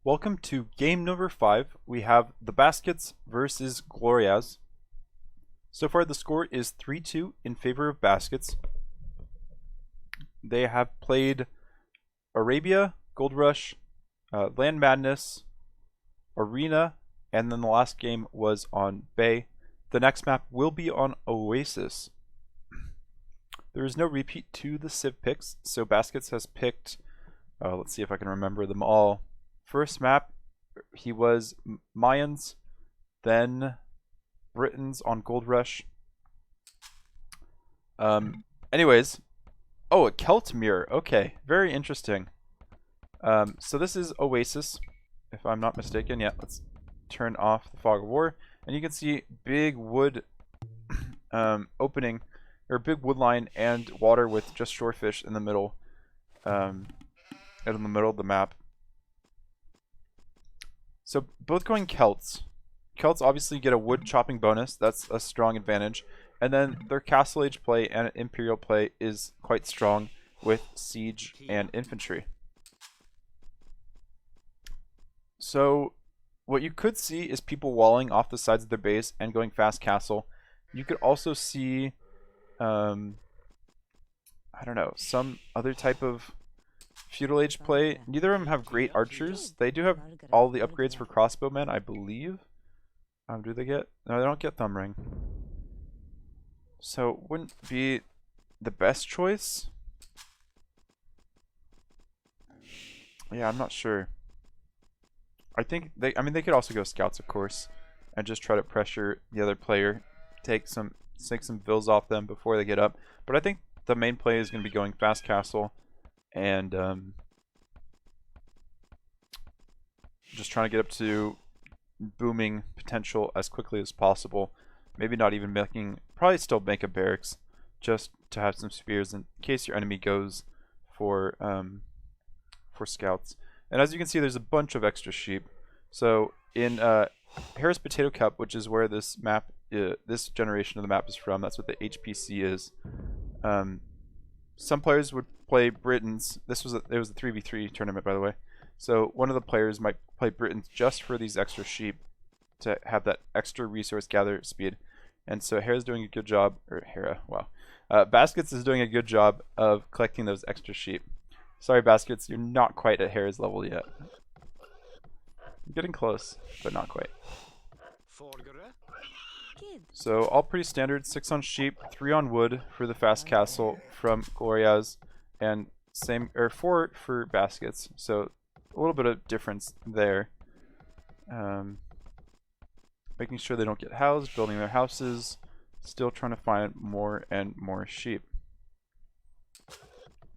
Welcome to game number 5. We have the Baskets versus Gloriaz. So far the score is 3-2 in favor of Baskets. They have played Arabia, Gold Rush, Land Madness, Arena, and then the last game was on Bay. The next map will be on Oasis. There is no repeat to the Civ picks, so Baskets has picked, let's see if I can remember them all. First map, he was Mayans, then Britons on Gold Rush. Anyways, oh, a Celt mirror. Okay, very interesting. So this is Oasis, if I'm not mistaken. Yeah, let's turn off the Fog of War, and you can see big wood opening, or big wood line and water with just shorefish in the middle, in the middle of the map. So both going Celts. Celts obviously get a wood chopping bonus. That's a strong advantage. And then their Castle Age play and Imperial play is quite strong with Siege and Infantry. So what you could see is people walling off the sides of their base and going fast castle. You could also see, I don't know, some other type of Feudal Age play. Neither of them have great archers. They do have all the upgrades for crossbowmen, I believe. Do they get? No, they don't get thumb ring. So wouldn't be the best choice. Yeah, I'm not sure. I think they could also go scouts, of course, and just try to pressure the other player, take some vills off them before they get up. But I think the main play is going to be going fast castle and just trying to get up to booming potential as quickly as possible. Maybe not even making, probably still make a barracks just to have some spears in case your enemy goes for scouts. And as you can see, there's a bunch of extra sheep. So in Harris Potato Cup, which is where this map, this generation of the map is from, that's what the HPC is. Some players would play Britons. It was a 3v3 tournament, by the way. So one of the players might play Britons just for these extra sheep to have that extra resource gather speed. And so Hera's doing a good job, or Hera, wow. Baskets is doing a good job of collecting those extra sheep. Sorry, Baskets, you're not quite at Hera's level yet. You're getting close, but not quite. So all pretty standard, 6 on sheep, 3 on wood for the fast castle from Gloriaz, and 4 for Baskets. So a little bit of difference there. Making sure they don't get housed, building their houses, still trying to find more and more sheep.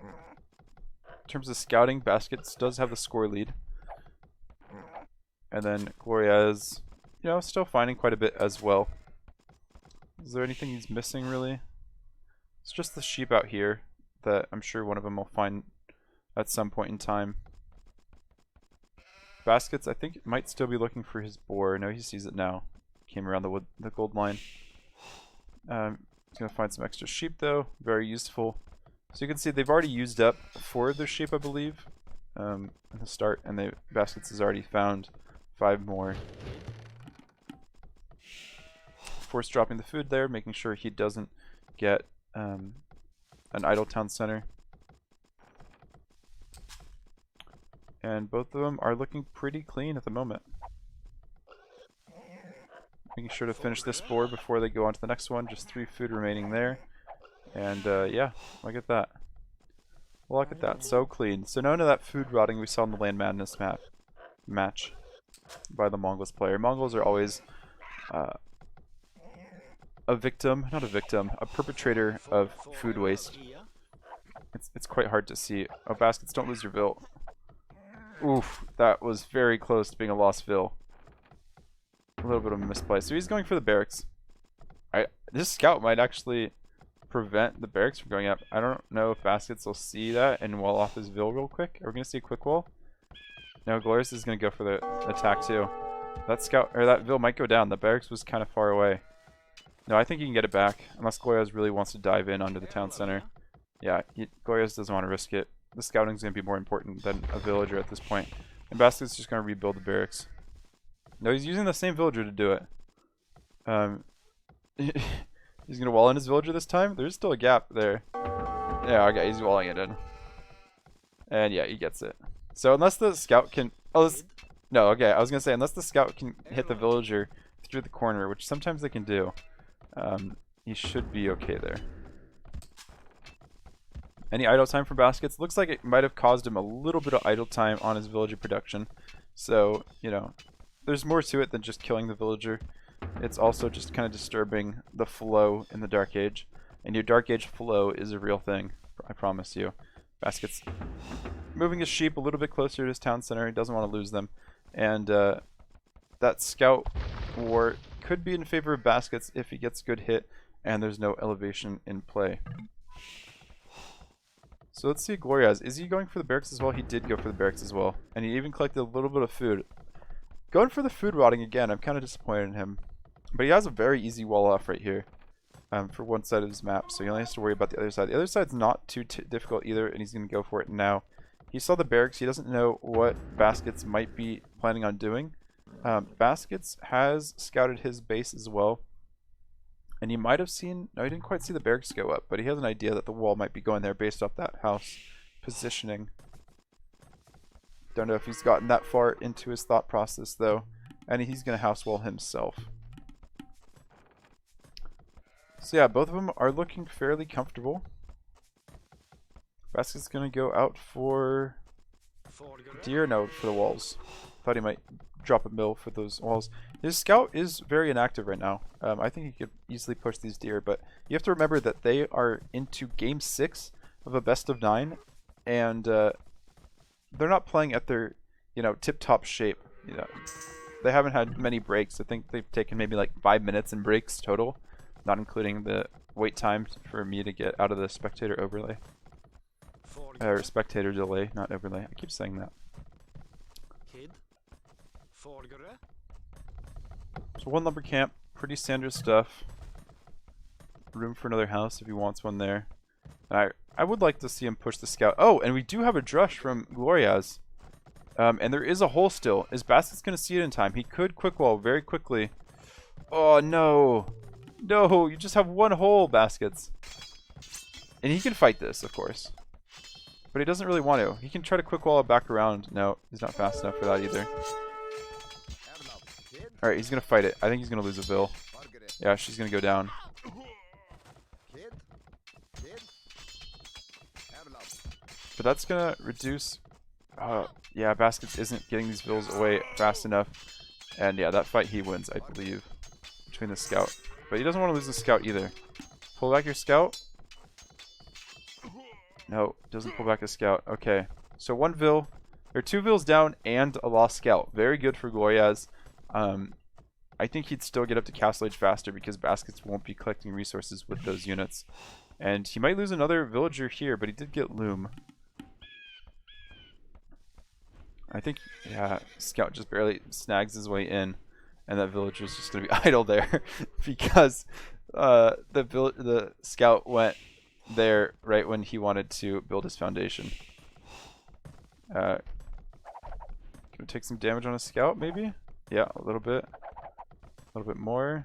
In terms of scouting, Baskets does have the score lead. And then Gloriaz, you know, still finding quite a bit as well. Is there anything he's missing, really? It's just the sheep out here that I'm sure one of them will find at some point in time. Baskets, I think, might still be looking for his boar. No, he sees it now. Came around the gold line. He's going to find some extra sheep, though. Very useful. So you can see they've already used up 4 of their sheep, I believe, at the start. And Baskets has already found 5 more. Force dropping the food there, making sure he doesn't get an idle town center. And both of them are looking pretty clean at the moment. Making sure to finish this board before they go on to the next one. Just 3 food remaining there. And yeah, look at that. Look at that, so clean. So none of that food rotting we saw in the Land Madness match by the Mongols player. Mongols are always a victim, not a victim, a perpetrator of food waste. It's quite hard to see. Oh, Baskets, don't lose your vill. Oof, that was very close to being a lost vill. A little bit of a misplay. So he's going for the barracks. This scout might actually prevent the barracks from going up. I don't know if Baskets will see that and wall off his vill real quick. Are we going to see a quick wall? No, Glorious is going to go for the attack too. That scout, or that vill might go down. The barracks was kind of far away. No, I think he can get it back, unless Gloriaz really wants to dive in onto the town center. Yeah, Gloriaz doesn't want to risk it. The scouting is going to be more important than a villager at this point. And Basket's just going to rebuild the barracks. No, he's using the same villager to do it. He's going to wall in his villager this time. There's still a gap there. Yeah, okay, he's walling it in. And yeah, he gets it. So unless the scout can... Oh, no, okay, I was going to say, unless the scout can hit the villager through the corner, which sometimes they can do, he should be okay there. Any idle time for Baskets? Looks like it might have caused him a little bit of idle time on his villager production. So, you know, there's more to it than just killing the villager. It's also just kind of disturbing the flow in the Dark Age. And your Dark Age flow is a real thing, I promise you. Basket's moving his sheep a little bit closer to his town center. He doesn't want to lose them. And that scout war could be in favor of Baskets if he gets a good hit and there's no elevation in play. So let's see Gloriaz. Is he going for the barracks as well? He did go for the barracks as well. And he even collected a little bit of food. Going for the food rotting again. I'm kind of disappointed in him. But he has a very easy wall off right here for one side of his map. So he only has to worry about the other side. The other side's not too difficult either, and he's going to go for it now. He saw the barracks. He doesn't know what Baskets might be planning on doing. Baskets has scouted his base as well. And he might have seen... No, he didn't quite see the barracks go up, but he has an idea that the wall might be going there based off that house positioning. Don't know if he's gotten that far into his thought process, though. And he's going to house wall himself. So yeah, both of them are looking fairly comfortable. Basket's going to go out for... deer? No, for the walls. Thought he might drop a mill for those walls. His scout is very inactive right now. I think he could easily push these deer, but you have to remember that they are into game 6 of a best of 9, and they're not playing at their, you know, tip-top shape. You know, they haven't had many breaks. I think they've taken maybe like 5 minutes in breaks total, not including the wait time for me to get out of the spectator overlay. Or spectator delay, not overlay. I keep saying that. So one lumber camp, pretty standard stuff. Room for another house if he wants one there. I would like to see him push the scout. Oh, and we do have a drush from Gloriaz. And there is a hole still. Is Basket's going to see it in time? He could quick wall very quickly. Oh, no. No, you just have one hole, Baskets. And he can fight this, of course. But he doesn't really want to. He can try to quick wall it back around. No, he's not fast enough for that either. Alright, he's going to fight it. I think he's going to lose a vill. Yeah, she's going to go down. But that's going to reduce... yeah, Baskets isn't getting these vills away fast enough. And yeah, that fight he wins, I believe. Between the scout. But he doesn't want to lose the scout either. Pull back your scout. No, doesn't pull back a scout. Okay. So one vill. There are 2 vills down and a lost scout. Very good for Gloriaz. I think he'd still get up to Castle Age faster because Baskets won't be collecting resources with those units. And he might lose another villager here, but he did get Loom. I think, yeah, Scout just barely snags his way in. And that villager is just going to be idle there because the Scout went there right when he wanted to build his foundation. Gonna take some damage on a scout, maybe? Yeah, a little bit. A little bit more.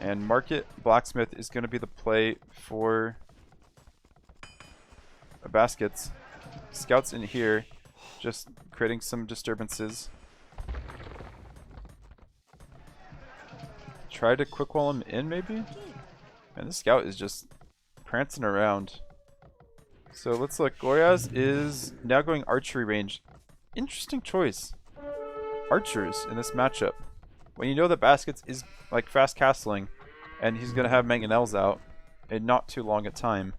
And Market Blacksmith is gonna be the play for Baskets. Scouts in here, just creating some disturbances. Try to quick wall him in, maybe? And this scout is just prancing around. So let's look. Gloriaz is now going archery range. Interesting choice. Archers in this matchup. When you know that Baskets is like fast castling and he's going to have mangonels out in not too long a time.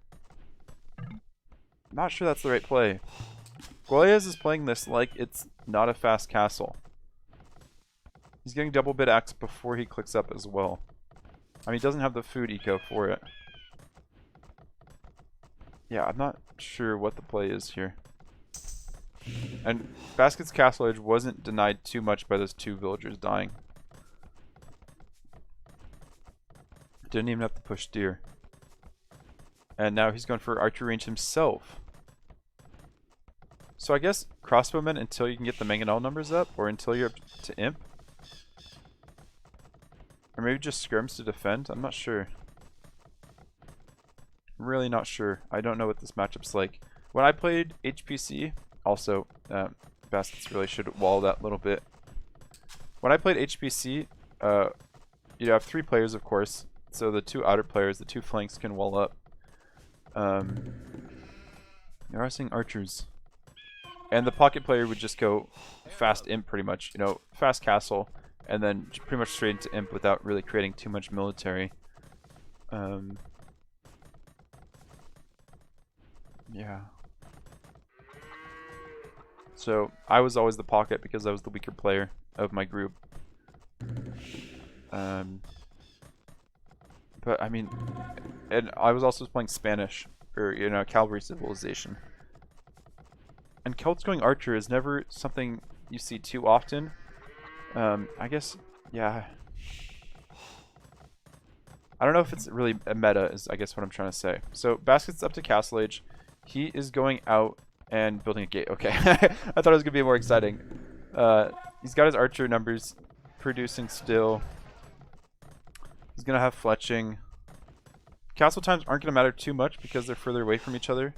Not sure that's the right play. Gloriaz is playing this like it's not a fast castle. He's getting double bit axe before he clicks up as well. I mean, he doesn't have the food eco for it. Yeah, I'm not sure what the play is here. And Basket's Castle Age wasn't denied too much by those 2 villagers dying. Didn't even have to push deer. And now he's going for archery range himself. So I guess crossbowmen until you can get the mangonel numbers up, or until you're up to imp. Or maybe just scrims to defend? I'm not sure. I'm really not sure. I don't know what this matchup's like. When I played HPC, also, Baskets really should wall that little bit. When I played HPC, you have 3 players, of course. So the 2 outer players, the 2 flanks can wall up. You are seeing archers. And the pocket player would just go fast imp pretty much. You know, fast castle. And then pretty much straight into imp without really creating too much military. Yeah. So I was always the pocket because I was the weaker player of my group. But I mean, and I was also playing Spanish, or you know, cavalry civilization. And Celts going archer is never something you see too often. I guess, yeah. I don't know if it's really a meta, is I guess what I'm trying to say. So Basket's up to Castle Age. He is going out and building a gate. Okay, I thought it was gonna be more exciting. He's got his archer numbers producing still. He's gonna have fletching. Castle times aren't gonna matter too much because they're further away from each other,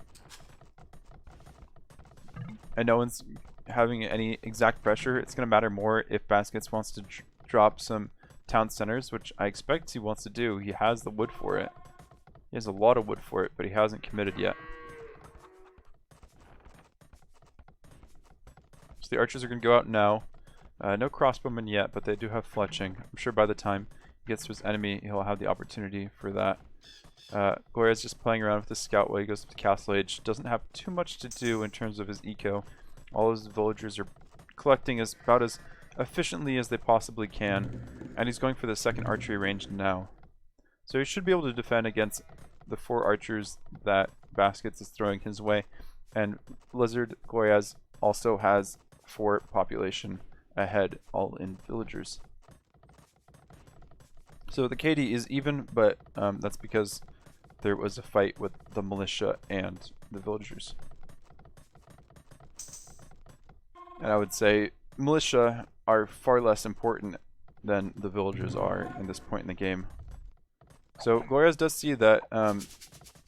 and no one's having any exact pressure. It's gonna matter more if Baskets wants to drop some town centers, which I expect he wants to do. He has the wood for it. He has a lot of wood for it, but he hasn't committed yet. So the archers are going to go out now. No crossbowmen yet, but they do have fletching. I'm sure by the time he gets to his enemy, he'll have the opportunity for that. Gloriaz just playing around with his scout while he goes to Castle Age. Doesn't have too much to do in terms of his eco. All his villagers are collecting about as efficiently as they possibly can. And he's going for the second archery range now. So he should be able to defend against the 4 archers that Baskets is throwing his way. And Lizard Gloriaz also has 4 population ahead, all in villagers. So the KD is even, but that's because there was a fight with the militia and the villagers. And I would say militia are far less important than the villagers are in this point in the game. So Gloriaz does see that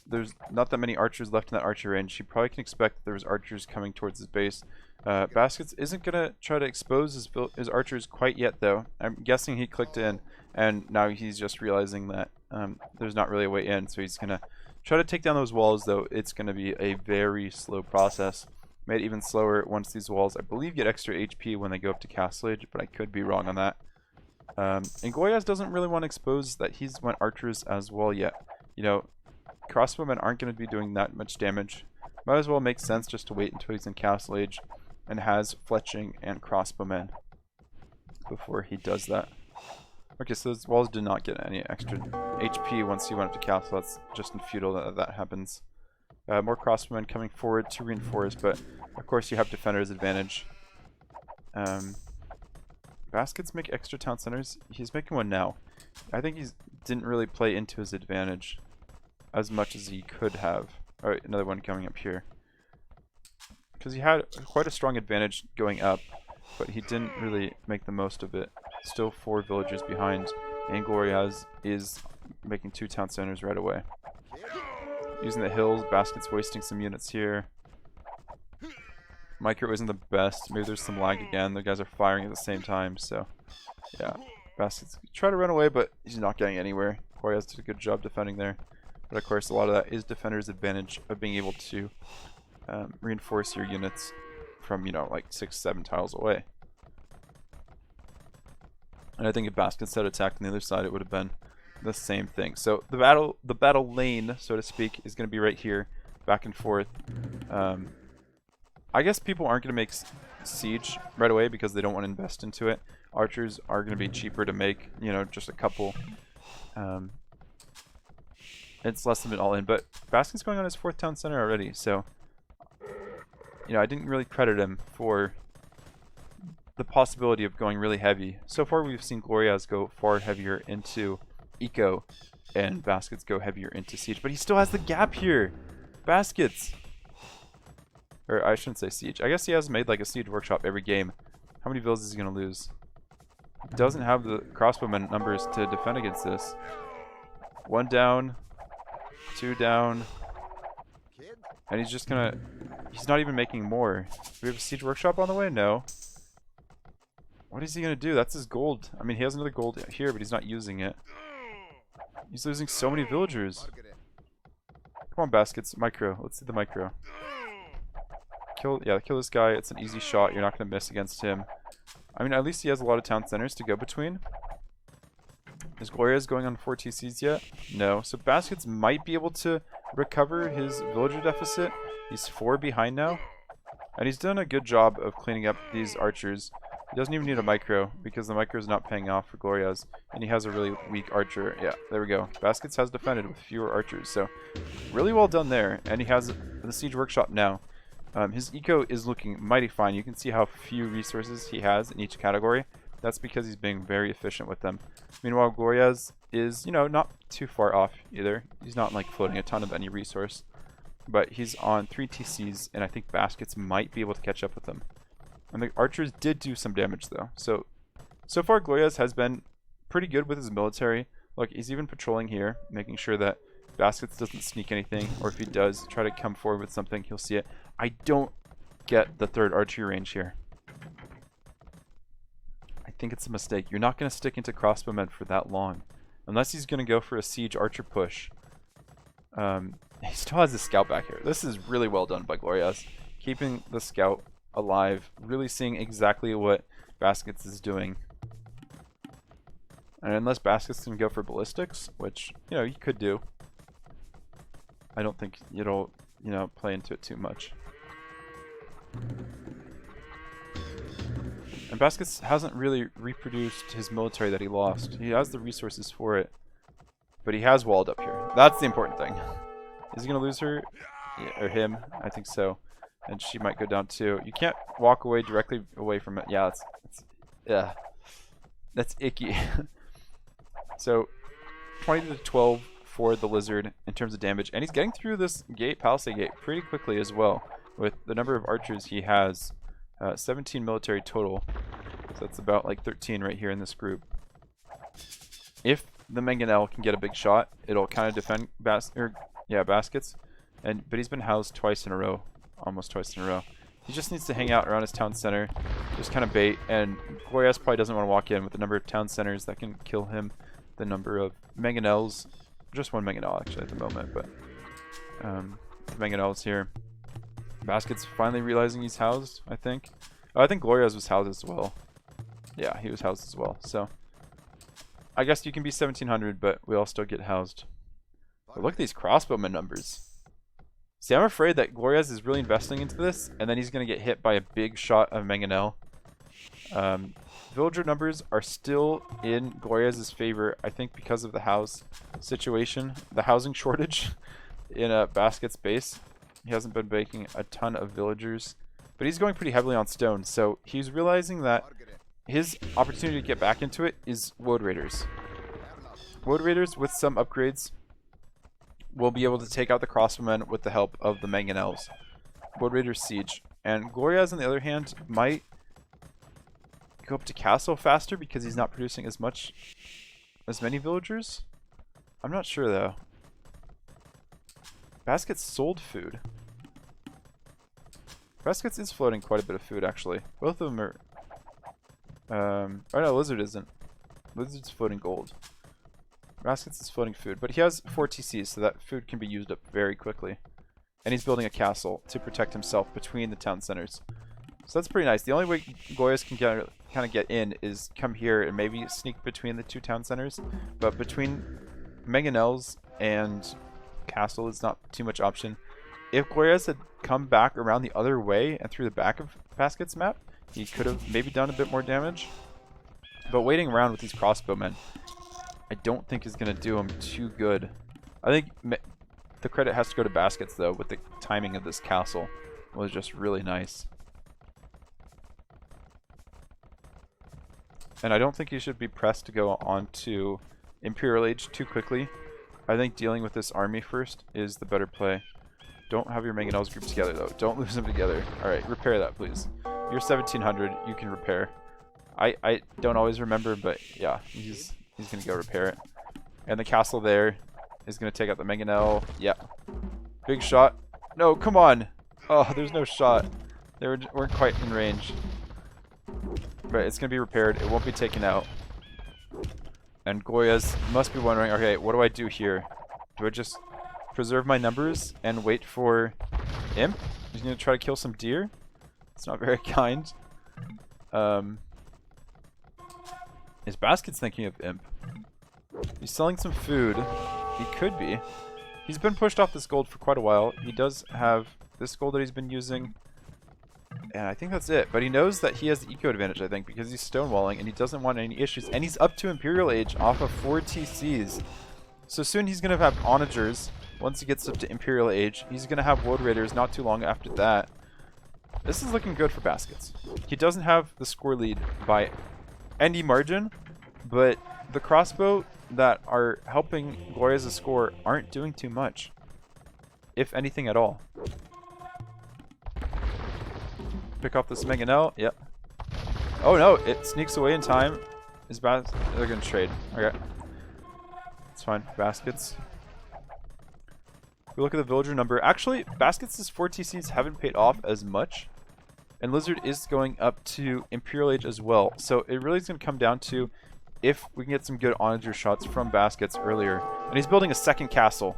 there's not that many archers left in that archer range. He probably can expect that there's archers coming towards his base. Baskets isn't going to try to expose his archers quite yet, though. I'm guessing he clicked in, and now he's just realizing that there's not really a way in, so he's going to try to take down those walls, though it's going to be a very slow process. Made even slower once these walls, I believe, get extra HP when they go up to Castle Age, but I could be wrong on that. And Gloriaz doesn't really want to expose that he's went archers as well yet. You know, crossbowmen aren't going to be doing that much damage. Might as well make sense just to wait until he's in Castle Age and has fletching and crossbowmen before he does that. Okay, so those walls did not get any extra HP once he went up to Castle. That's just in feudal that happens. More crossbowmen coming forward to reinforce, but of course you have defender's advantage. Baskets make extra town centers. He's making one now. I think he didn't really play into his advantage as much as he could have. Alright, another one coming up here. Because he had quite a strong advantage going up, but he didn't really make the most of it. Still 4 villagers behind, and Gloriaz is making 2 town centers right away. Using the hills, Basket's wasting some units here. Micro isn't the best. Maybe there's some lag again. The guys are firing at the same time, so yeah. Basket's trying to run away, but he's not getting anywhere. Gloriaz did a good job defending there. But of course, a lot of that is defender's advantage of being able to reinforce your units from, you know, like 6-7 tiles away. And I think if Baskets had attacked on the other side, it would have been the same thing. So the battle lane, so to speak, is going to be right here, back and forth. I guess people aren't going to make siege right away because they don't want to invest into it. Archers are going to be cheaper to make, you know, just a couple. It's less than it all in, but Basket's going on his 4th town center already, so you know, I didn't really credit him for the possibility of going really heavy. So far we've seen Gloriaz go far heavier into eco and Baskets go heavier into siege, but he still has the gap here. Baskets, Or I shouldn't say siege. I guess he has made like a siege workshop every game. How many villas is he going to lose? He doesn't have the crossbowmen numbers to defend against this. 1 down. 2 down. And he's just going to... He's not even making more. Do we have a siege workshop on the way? No. What is he going to do? That's his gold. I mean, he has another gold here, but he's not using it. He's losing so many villagers. Come on, baskets. Micro. Let's see the micro. Kill this guy. It's an easy shot. You're not going to miss against him. I mean, at least he has a lot of town centers to go between. Is Gloriaz going on 4 TCs yet? No. So baskets might be able to recover his villager deficit. He's 4 behind now. And he's done a good job of cleaning up these archers. He doesn't even need a micro because the micro is not paying off for Gloriaz. And he has a really weak archer. Yeah, there we go. Baskets has defended with fewer archers. So really well done there. And he has the siege workshop now. His eco is looking mighty fine. You can see how few resources he has in each category. That's because he's being very efficient with them. Meanwhile, Gloriaz is, you know, not too far off either. He's not like floating a ton of any resource. But he's on 3 TCs, and I think baskets might be able to catch up with him. And the archers did do some damage though. So far Gloriaz has been pretty good with his military. Look, he's even patrolling here, making sure that baskets doesn't sneak anything, or if he does try to come forward with something, he'll see it. I don't get the 3rd archery range here. I think it's a mistake. You're not going to stick into crossbowmen for that long. Unless he's going to go for a siege archer push. He still has the scout back here. This is really well done by Gloriaz. Keeping the scout alive. Really seeing exactly what baskets is doing. And unless baskets can go for ballistics, which, you know, he could do. I don't think it'll, you know, play into it too much. And baskets hasn't really reproduced his military that he lost. He has the resources for it. But he has walled up here. That's the important thing. Is he going to lose her? Yeah, or him? I think so. And she might go down too. You can't walk away directly away from it. Yeah, yeah. That's icky. So, 20 to 12 for the lizard in terms of damage. And he's getting through this gate, palisade gate, pretty quickly as well. With the number of archers he has. 17 military total. So that's about like 13 right here in this group. If the mangonel can get a big shot, it'll kind of defend baskets. But he's been housed twice in a row. Almost twice in a row. He just needs to hang out around his town center. Just kind of bait. And Gloriaz probably doesn't want to walk in with the number of town centers that can kill him. The number of mangonels. Just 1 mangonel actually at the moment. But the mangonels here. Basket's finally realizing he's housed, I think. Oh, I think Gloriaz was housed as well. Yeah, he was housed as well. So, I guess you can be 1700, but we all still get housed. But look at these crossbowman numbers. See, I'm afraid that Gloriaz is really investing into this, and then he's going to get hit by a big shot of mangonel. Villager numbers are still in Gloriaz's favor, I think because of the house situation. The housing shortage in a basket's base. He hasn't been making a ton of villagers, but he's going pretty heavily on stone. So he's realizing that his opportunity to get back into it is Woad Raiders. Woad Raiders with some upgrades will be able to take out the crossbowmen with the help of the mangonels. Woad Raiders siege. And Gloriaz, on the other hand, might go up to castle faster because he's not producing as many villagers. I'm not sure though. Baskets sold food. Baskets is floating quite a bit of food, actually. Both of them are... oh no, Lizard isn't. Lizard's floating gold. Baskets is floating food. But he has 4 TCs, so that food can be used up very quickly. And he's building a castle to protect himself between the town centers. So that's pretty nice. The only way Gloriaz can kind of get in is come here and maybe sneak between the 2 town centers. But between mangonels and... castle is not too much option. If Gloriaz had come back around the other way and through the back of Basket's map, he could have maybe done a bit more damage. But waiting around with these crossbowmen, I don't think is going to do him too good. I think the credit has to go to Baskets though, with the timing of this castle was just really nice. And I don't think he should be pressed to go on to Imperial Age too quickly. I think dealing with this army first is the better play. Don't have your mangonels grouped together, though. Don't lose them together. Alright, repair that, please. You're 1700. You can repair. I don't always remember, but yeah, he's going to go repair it. And the castle there is going to take out the mangonel. Yeah. Big shot. No, come on. Oh, there's no shot. They weren't quite in range. But it's going to be repaired. It won't be taken out. And Gloriaz must be wondering, okay, what do I do here? Do I just preserve my numbers and wait for Imp? He's going to try to kill some deer. It's not very kind. Is Baskets thinking of Imp? He's selling some food. He could be. He's been pushed off this gold for quite a while. He does have this gold that he's been using. And I think that's it. But he knows that he has the eco advantage, I think, because he's stonewalling and he doesn't want any issues. And he's up to Imperial Age off of 4 TCs. So soon he's going to have onagers. Once he gets up to Imperial Age, he's going to have Woad Raiders not too long after that. This is looking good for Baskets. He doesn't have the score lead by any margin, but the crossbow that are helping Gloriaz's score aren't doing too much, if anything at all. Pick off this mangonel. Yep. Oh no, it sneaks away in time. They're going to trade. Okay. It's fine. Baskets. If we look at the villager number, actually, Baskets' 4 TCs haven't paid off as much. And Lizard is going up to Imperial Age as well. So it really is going to come down to if we can get some good onager shots from Baskets earlier. And he's building a second castle.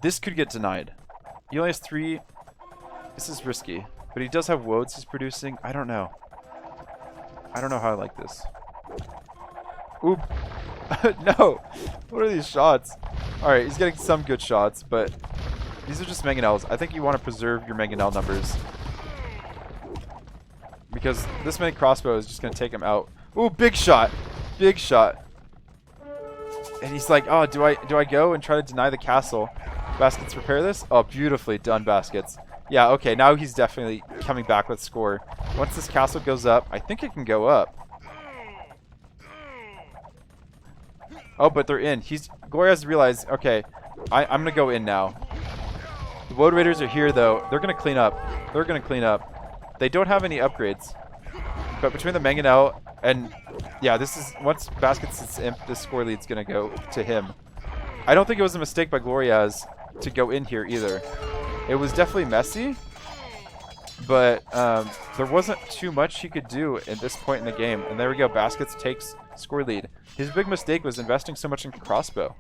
This could get denied. He only has 3. This is risky. But he does have woads he's producing. I don't know. I don't know how I like this. Oop. No! What are these shots? Alright, he's getting some good shots, but these are just mangonels. I think you want to preserve your mangonel numbers, because this many crossbow is just going to take him out. Ooh, big shot! Big shot. And he's like, oh, do I go and try to deny the castle? Baskets, repair this? Oh, beautifully done, Baskets. Yeah, okay, now he's definitely coming back with score. Once this castle goes up, I think it can go up. Oh, but they're in. Gloriaz realized, okay, I'm going to go in now. The Woad Raiders are here, though. They're going to clean up. They're going to clean up. They don't have any upgrades. But between the mangonel and... yeah, this is... once Baskets is imp, this score lead's going to go to him. I don't think it was a mistake by Gloriaz to go in here, either. It was definitely messy, but there wasn't too much he could do at this point in the game. And there we go. Baskets takes score lead. His big mistake was investing so much in crossbow.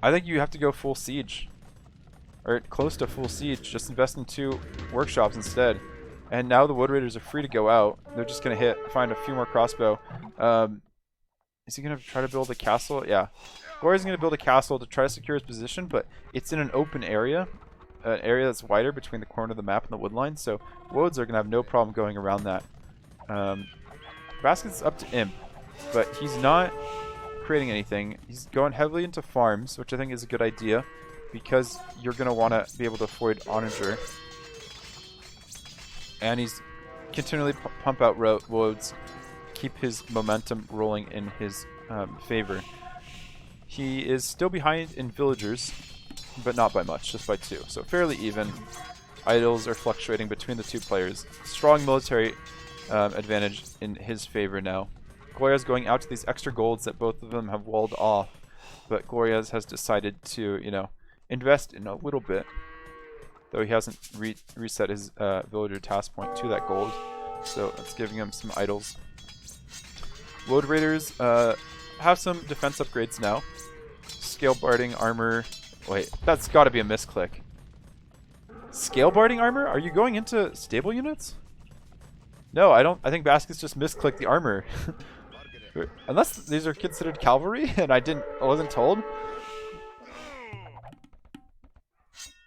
I think you have to go full siege, or close to full siege. Just invest in 2 workshops instead. And now the Woad Raiders are free to go out. They're just going to find a few more crossbow. Is he going to try to build a castle? Yeah. Gloriaz is going to build a castle to try to secure his position, but it's in an open area. An area that's wider between the corner of the map and the woodline, so Woads are going to have no problem going around that. Basket's up to Imp, but he's not creating anything. He's going heavily into farms, which I think is a good idea, because you're going to want to be able to avoid onager. And he's continually pump out Woads, keep his momentum rolling in his favor. He is still behind in villagers, but not by much, just by 2. So fairly even. Idols are fluctuating between the 2 players. Strong military advantage in his favor now. Gloriaz going out to these extra golds that both of them have walled off, but Gloriaz has decided to, you know, invest in a little bit, though he hasn't reset his villager task point to that gold, so that's giving him some idols. Woad Raiders have some defense upgrades now. Scale barding armor. Wait, that's got to be a misclick. Scale barding armor? Are you going into stable units? No, I don't. I think Baskets just misclicked the armor. Unless these are considered cavalry and I wasn't told.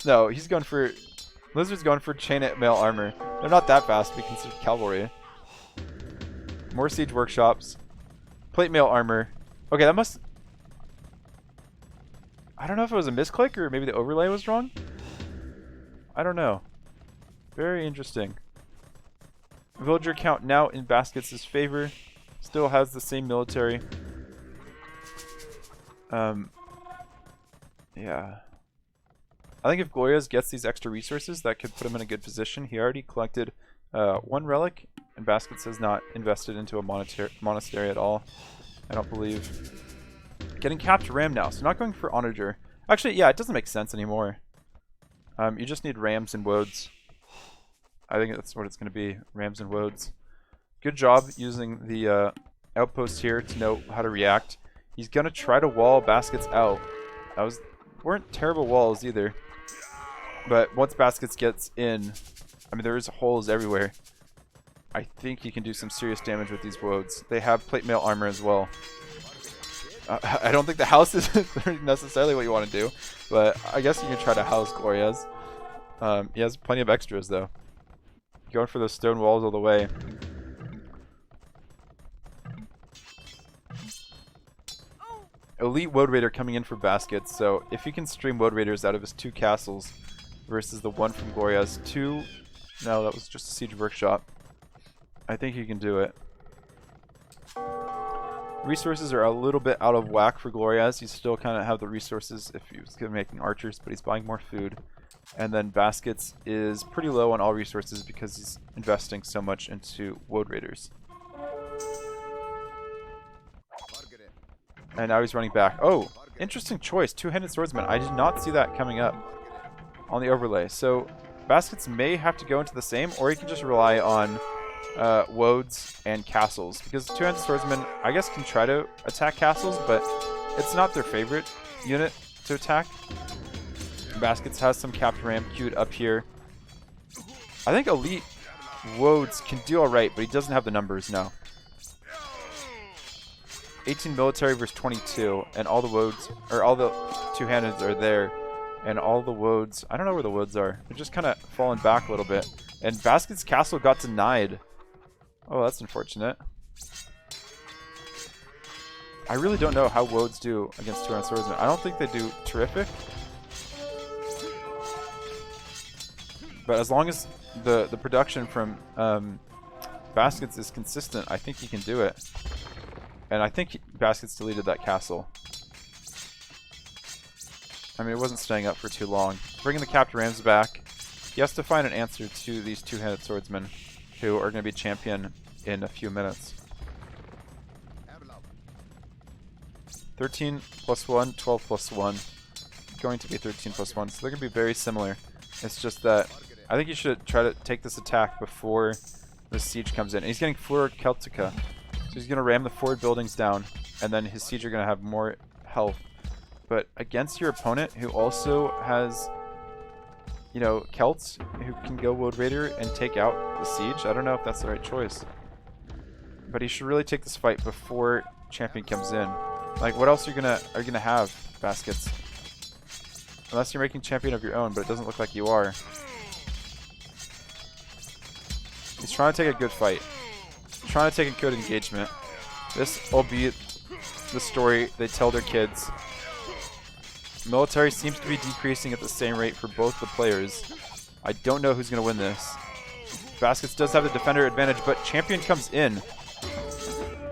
No, he's going for... Lizard's going for chainmail armor. They're not that fast to be considered cavalry. More siege workshops. Plate mail armor. Okay, that must... I don't know if it was a misclick or maybe the overlay was wrong. I don't know. Very interesting. Villager count now in Baskets' favor. Still has the same military. Yeah. I think if Gloriaz gets these extra resources, that could put him in a good position. He already collected 1 relic, and Baskets has not invested into a monastery at all, I don't believe. Getting capped ram now, so not going for onager. Actually, yeah, it doesn't make sense anymore. You just need rams and woads. I think that's what it's going to be, rams and woads. Good job using the outpost here to know how to react. He's going to try to wall Baskets out. Weren't terrible walls either. But once Baskets gets in, I mean, there's holes everywhere. I think he can do some serious damage with these woads. They have plate mail armor as well. I don't think the house is necessarily what you want to do, but I guess you can try to house Gloriaz. He has plenty of extras though. Going for those stone walls all the way. Elite Woad Raider coming in for Baskets, so if he can stream Woad Raiders out of his 2 castles versus the 1 from Gloriaz, 2... No, that was just a Siege Workshop. I think he can do it. Resources are a little bit out of whack for Gloriaz. You still kind of have the resources if he was making archers, but he's buying more food. And then Baskets is pretty low on all resources because he's investing so much into Woad Raiders. And now he's running back. Oh, interesting choice. 2-handed swordsman. I did not see that coming up on the overlay. So Baskets may have to go into the same, or he can just rely on woads and castles. Because 2-handed swordsman, I guess, can try to attack castles, but it's not their favorite unit to attack. Baskets has some capped ram queued up here. I think elite woads can do alright, but he doesn't have the numbers now. 18 military versus 22, and all the woads, or all the 2-handeds are there, and all the woads, I don't know where the woads are. They're just kind of falling back a little bit. And Basket's castle got denied. Oh, that's unfortunate. I really don't know how woads do against 2-handed swordsmen. I don't think they do terrific. But as long as the production from Baskets is consistent, I think he can do it. And I think Baskets deleted that castle. I mean, it wasn't staying up for too long. Bringing the capped rams back. He has to find an answer to these 2-handed swordsmen who are going to be champion in a few minutes. 13 plus 1, 12 plus 1. Going to be 13 plus 1, so they're going to be very similar. It's just that I think you should try to take this attack before the siege comes in. And he's getting Flora Celtica. So he's going to ram the forward buildings down, and then his siege are going to have more health. But against your opponent, who also has, you know, Celts, who can go Woad Raider and take out the siege, I don't know if that's the right choice. But he should really take this fight before champion comes in. Like, what else are you gonna have, Baskets? Unless you're making champion of your own, but it doesn't look like you are. He's trying to take a good fight. Trying to take a good engagement. This will be the story they tell their kids. Military seems to be decreasing at the same rate for both the players. I don't know who's going to win this. Baskets does have the defender advantage, but champion comes in.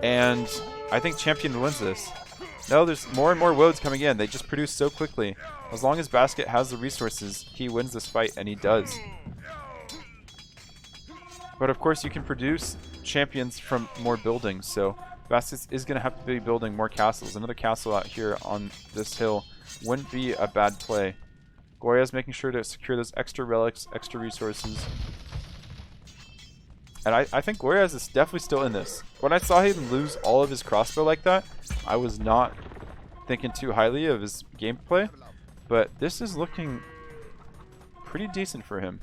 And I think champion wins this. No, there's more and more woads coming in. They just produce so quickly. As long as Basket has the resources, he wins this fight, and he does. But of course, you can produce champions from more buildings, so Baskets is going to have to be building more castles. Another castle out here on this hill wouldn't be a bad play. Gloriaz making sure to secure those extra relics, extra resources. And I think Gloriaz is definitely still in this. When I saw him lose all of his crossbow like that, I was not thinking too highly of his gameplay. But this is looking pretty decent for him.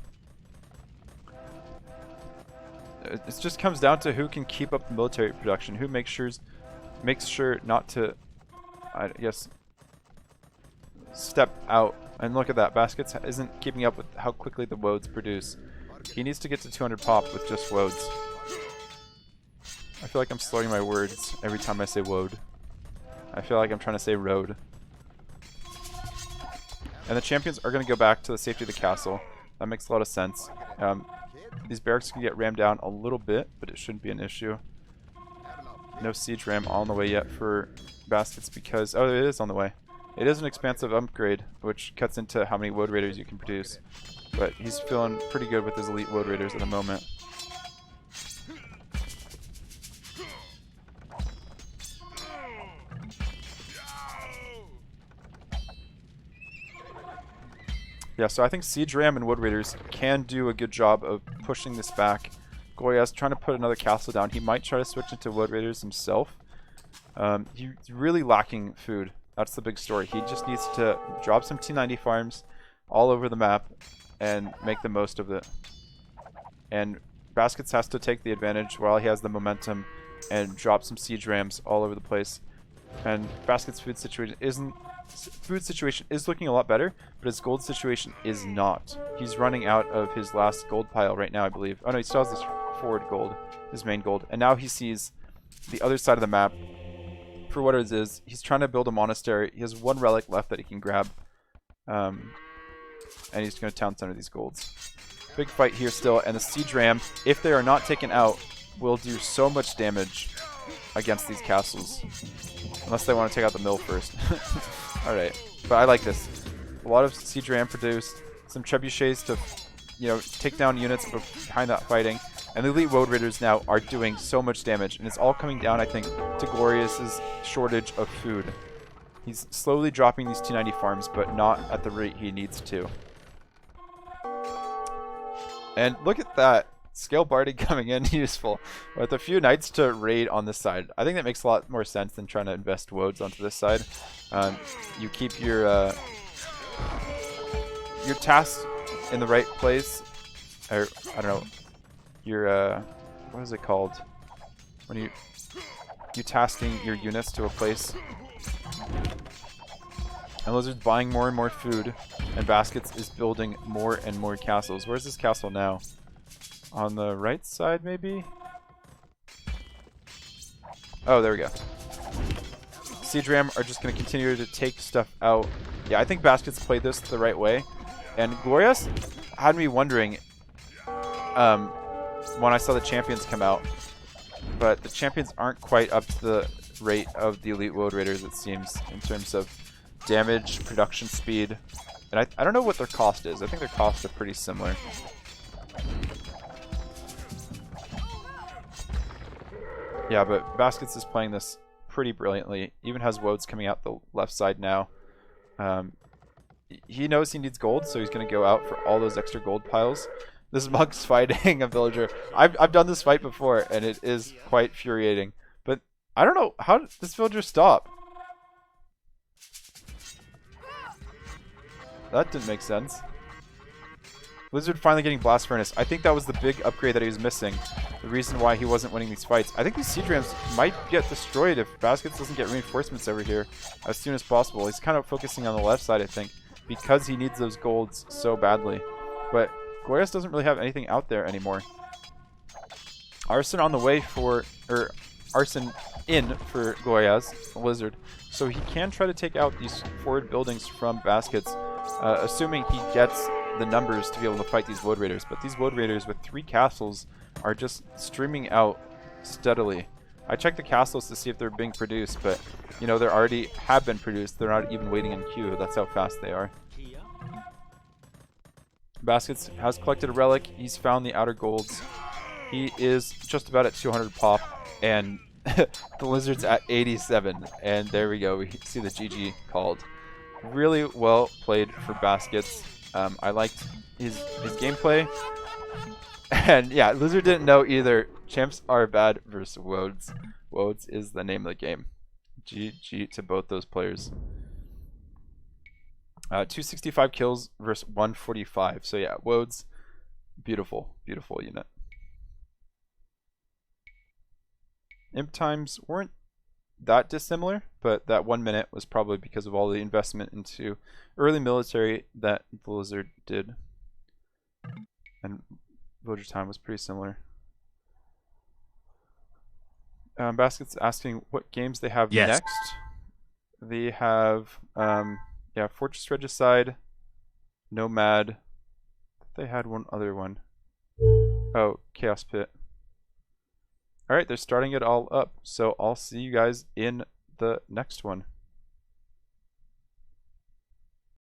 It just comes down to who can keep up the military production, who makes sure not to, I guess, step out. And look at that, Baskets isn't keeping up with how quickly the woads produce. He needs to get to 200 pop with just woads. I feel like I'm slurring my words every time I say woad. I feel like I'm trying to say road. And the champions are going to go back to the safety of the castle. That makes a lot of sense. These barracks can get rammed down a little bit, but it shouldn't be an issue. No siege ram on the way yet for Baskets because... Oh, it is on the way. It is an expansive upgrade, which cuts into how many Woad Raiders you can produce. But he's feeling pretty good with his elite Woad Raiders at the moment. Yeah, so I think Siege Ram and Wood Raiders can do a good job of pushing this back. Gloriaz trying to put another castle down. He might try to switch into Wood Raiders himself. He's really lacking food. That's the big story. He just needs to drop some T90 farms all over the map and make the most of it. And Baskets has to take the advantage while he has the momentum and drop some Siege Rams all over the place. And Basket's food situation is looking a lot better, but his gold situation is not. He's running out of his last gold pile right now, I believe. Oh no, he still has his forward gold, his main gold. And now he sees the other side of the map for what it is. He's trying to build a monastery. He has one relic left that he can grab. And he's going to town center these golds. Big fight here still, and the Siege Ram, if they are not taken out, will do so much damage against these castles. Unless they want to take out the mill first. Alright, but I like this. A lot of Siege Ram produced, some trebuchets to, you know, take down units behind that fighting. And the elite Woad Raiders now are doing so much damage, and it's all coming down, I think, to Gloriaz's shortage of food. He's slowly dropping these T90 farms, but not at the rate he needs to. And look at that. Scale Barding coming in useful. With a few knights to raid on this side. I think that makes a lot more sense than trying to invest Woads onto this side. You keep your tasks in the right place. Or, I don't know. Your, what is it called? When you tasking your units to a place. And Lizard's buying more and more food. And Baskets is building more and more castles. Where's this castle now? On the right side, maybe? Oh, there we go. Siege Ram are just going to continue to take stuff out. Yeah, I think Baskets played this the right way. And Gloriaz had me wondering when I saw the champions come out. But the champions aren't quite up to the rate of the Elite Woad Raiders, it seems, in terms of damage, production speed. And I don't know what their cost is. I think their costs are pretty similar. Yeah, but Baskets is playing this pretty brilliantly. Even has Woads coming out the left side now. He knows he needs gold, so he's going to go out for all those extra gold piles. This monk's fighting a villager. I've done this fight before, and it is quite infuriating. But I don't know, how did this villager stop? That didn't make sense. Lizard finally getting Blast Furnace. I think that was the big upgrade that he was missing. The reason why he wasn't winning these fights. I think these Siege Rams might get destroyed if Baskets doesn't get reinforcements over here as soon as possible. He's kind of focusing on the left side, I think, because he needs those golds so badly. But Gloriaz doesn't really have anything out there anymore. Arson on the way for, or Arson in for Gloriaz, Lizard. So he can try to take out these forward buildings from Baskets, assuming he gets the numbers to be able to fight these Woad Raiders. But these Woad Raiders with 3 castles are just streaming out steadily. I checked the castles to see if they're being produced, but you know, they already have been produced. They're not even waiting in queue. That's how fast they are. Baskets has collected a relic. He's found the outer golds. He is just about at 200 pop, and the Lizard's at 87. And there we go. We see the GG called. Really well played for Baskets. I liked his gameplay. And yeah, Lizard didn't know either. Champs are bad versus Woads. Woads is the name of the game. GG to both those players. 265 kills versus 145. So yeah, Woads, beautiful, beautiful unit. Imp times weren't that dissimilar, but that 1 minute was probably because of all the investment into early military that the Lizard did. And villager time was pretty similar. Basket's asking what games they have next. They have yeah, Fortress Regicide, Nomad. They had one other one. Oh, Chaos Pit. Alright, they're starting it all up. So I'll see you guys in the next one.